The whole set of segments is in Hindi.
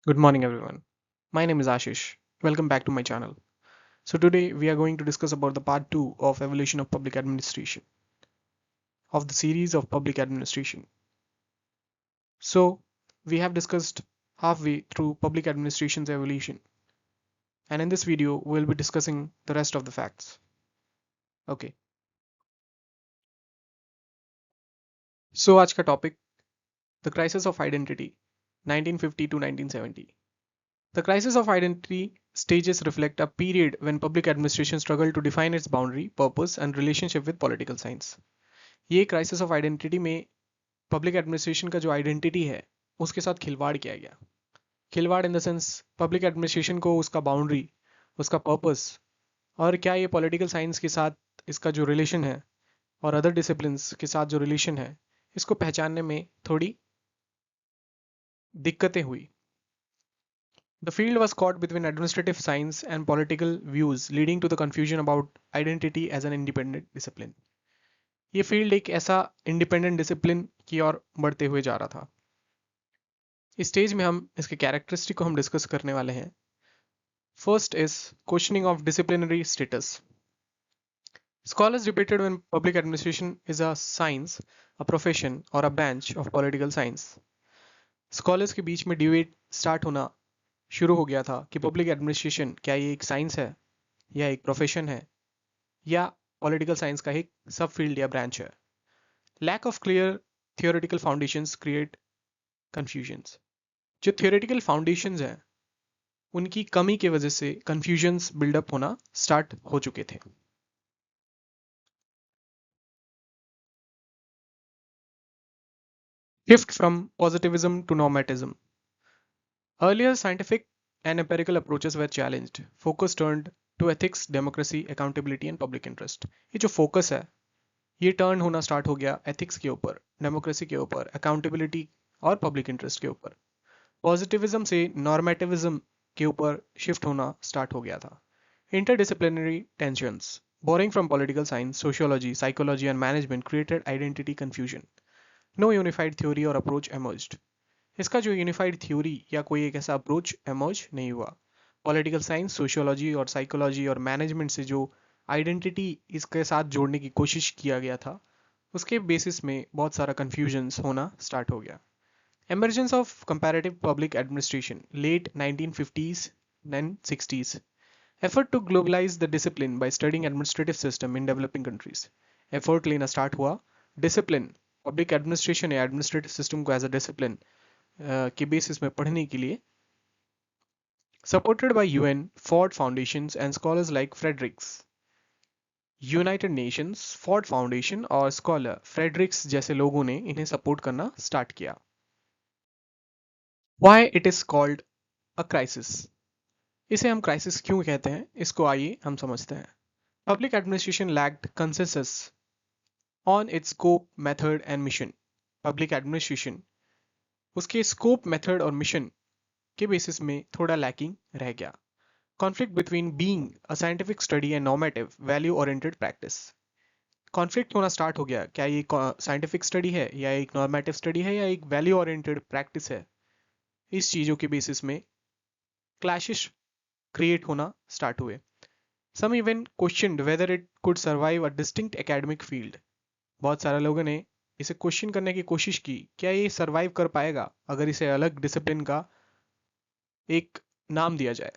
Good morning, everyone. My name is Ashish. Welcome back to my channel. So today we are going to discuss about the part 2 of evolution of public administration of the series of public administration. So we have discussed halfway through public administration's evolution, and in this video we'll be discussing the rest of the facts. Okay. So आज का topic the crisis of identity 1950 to 1970. The crisis of identity stages reflect a period when public administration struggled to define its boundary, purpose, and relationship with political science. ये क्राइसिस ऑफ आइडेंटिटी में पब्लिक एडमिनिस्ट्रेशन का जो आइडेंटिटी है उसके साथ खिलवाड़ किया गया। खिलवाड़ in the sense public administration को उसका बाउंड्री, उसका पर्पस और क्या ये पॉलिटिकल साइंस के साथ इसका जो रिलेशन है और अदर डिसिप्लिन्स के साथ जो रिलेशन है इसको पहचानने में थोड़ी दिक्कतें हुई। The field was caught between administrative science and political views, leading to the confusion about identity as an independent discipline. ये फील्ड एक ऐसा इंडिपेंडेंट डिसिप्लिन की ओर बढ़ते हुए जा रहा था। इस स्टेज में हम इसके कैरेक्टरिस्टिक को हम डिस्कस करने वाले हैं। First is questioning of disciplinary status. Scholars debated when public administration is a science, a profession or a branch of political science. Scholars के बीच में डिबेट स्टार्ट होना शुरू हो गया था कि पब्लिक एडमिनिस्ट्रेशन क्या ये एक साइंस है या एक प्रोफेशन है या पॉलिटिकल साइंस का एक सब फील्ड या ब्रांच है। Lack of clear theoretical foundations create confusions. जो थियोरेटिकल फाउंडेशंस हैं उनकी कमी की वजह से कंफ्यूजन्स बिल्डअप होना स्टार्ट हो चुके थे। Shift from positivism to normatism. Earlier scientific and empirical approaches were challenged. Focus turned to ethics, democracy, accountability and public interest. ये जो फोकस है ये टर्न होना स्टार्ट हो गया एथिक्स के ऊपर, डेमोक्रेसी के ऊपर, अकाउंटेबिलिटी और पब्लिक इंटरेस्ट के ऊपर। पॉजिटिविज्म से नॉर्मेटिविज्म के ऊपर शिफ्ट होना स्टार्ट हो गया था। Interdisciplinary tensions boring from political science, sociology, psychology and management created identity confusion. No unified theory और अप्रोच एमर्ज्ड। इसका जो यूनिफाइड थ्योरी या कोई एक ऐसा अप्रोच एमर्ज नहीं हुआ। पॉलिटिकल साइंस, सोशियोलॉजी और साइकोलॉजी और मैनेजमेंट से जो आइडेंटिटी इसके साथ जोड़ने की कोशिश किया गया था उसके बेसिस में बहुत सारा कंफ्यूजन्स होना स्टार्ट हो गया। Emergence of comparative public administration, late 1950s and 60s. Effort to globalize the discipline by studying administrative system in developing countries. Effort लेना start हुआ discipline, public administration या administrative system को as a discipline के basis में पढ़ने के लिए supported by UN, Ford Foundations and scholars like Fredericks. United Nations, Ford foundation और स्कॉलर फ्रेडरिक्स जैसे लोगों ने इन्हें सपोर्ट करना स्टार्ट किया। Why it is called a crisis? इसे हम क्राइसिस क्यों कहते हैं इसको आइए हम समझते हैं। Public administration lacked consensus on it's scope, method and mission. Public administration उसके स्कोप, मेथड और मिशन के बेसिस में थोड़ा लैकिंग रह गया। Conflict between being a scientific study and normative value oriented practice. Conflict होना स्टार्ट हो गया, क्या ये साइंटिफिक स्टडी है या एक नॉर्मेटिव स्टडी है या एक वैल्यू ओरिएंटेड प्रैक्टिस है। इस चीज़ों के बेसिस में क्लैशेस क्रिएट होना स्टार्ट हुए। Some even questioned whether it could survive a distinct academic field. बहुत सारे लोगों ने इसे क्वेश्चन करने की कोशिश की, क्या ये सरवाइव कर पाएगा अगर इसे अलग डिसिप्लिन का एक नाम दिया जाए।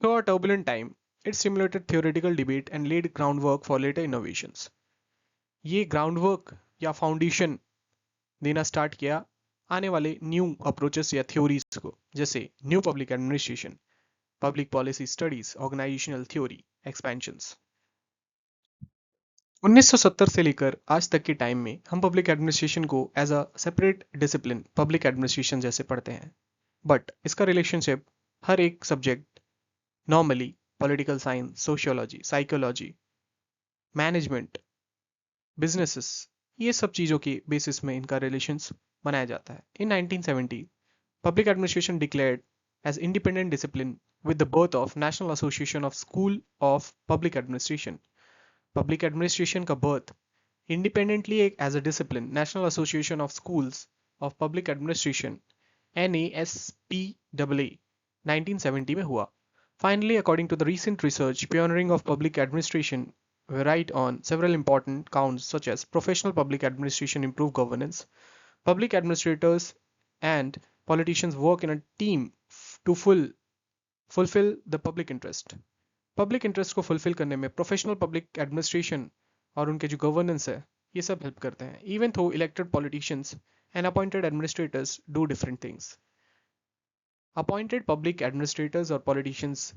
Through a turbulent time, it stimulated theoretical debate and laid groundwork for later innovations. ये ग्राउंडवर्क या फाउंडेशन देना स्टार्ट किया आने वाले न्यू अप्रोचेस या थ्योरीज को, जैसे new public administration, public policy studies, organizational theory, expansions. 1970 से लेकर आज तक के टाइम में हम पब्लिक एडमिनिस्ट्रेशन को as a separate discipline public administration जैसे पढ़ते हैं, बट इसका रिलेशनशिप हर एक subject normally political science, sociology, psychology, management, businesses, ये सब चीज़ों के बेसिस में इनका रिलेशंस बनाया जाता है। In 1970 public administration declared as independent discipline with the birth of National Association of School of Public Administration. Public administration का बर्थ इंडिपेंडेंटली एक as a discipline national association of schools of public administration NASPAA 1970 में हुआ. Finally, according to the recent research, pioneering of public administration varied on several important counts such as professional public administration improve governance, public administrators and politicians work in a team to fulfill the public interest. Public interest को फुलफिल करने में प्रोफेशनल पब्लिक एडमिनिस्ट्रेशन और उनके जो गवर्नेंस है ये सब हेल्प करते हैं. इवन थो elected politicians and appointed administrators do different things. Appointed public administrators और पॉलिटिशियंस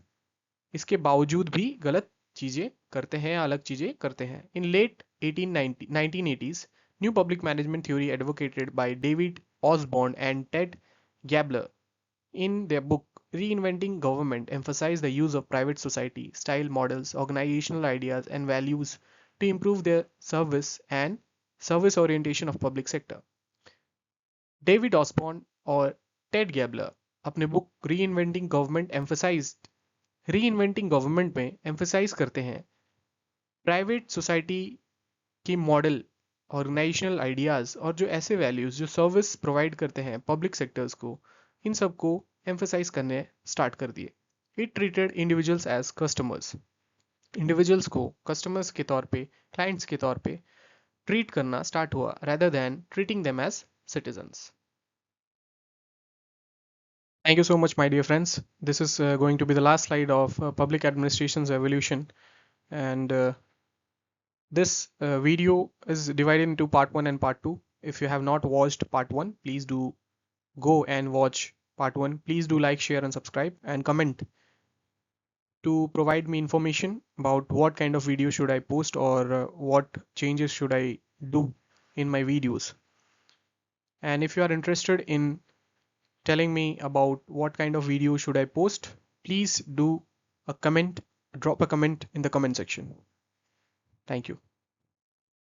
इसके बावजूद भी गलत चीज़ें करते हैं या अलग चीज़ें करते हैं. In late 1980s, new public management theory advocated by David Osborne and Ted Gabler in their book Reinventing Government emphasize the use of private society style models, organizational ideas and values to improve their service and service orientation of public sector. David Osborne और टेड गैबलर अपने बुक रीइन्वेंटिंग गवर्नमेंट में एम्फेसाइज करते हैं प्राइवेट सोसाइटी की मॉडल, ऑर्गेनाइजेशनल आइडियाज और जो ऐसे वैल्यूज जो सर्विस प्रोवाइड करते हैं पब्लिक सेक्टर्स को, इन सब को एम्फेसाइज करने स्टार्ट कर दिए. It treated individuals as customers. Individuals को कस्टमर्स के तौर पे, क्लाइंट्स के तौर पे ट्रीट करना स्टार्ट हुआ rather than treating them as citizens. Thank you so much, my dear friends. This is going to be the last slide of public administration's evolution, and this video is divided into part 1 and part 2. If you have not watched part 1, please do go and watch part 1. Please do like, share and subscribe and comment to provide me information about what kind of video should I post or what changes should I do in my videos. And if you are interested in telling me about what kind of video should I post, please do a comment, drop a comment in the comment section. Thank you.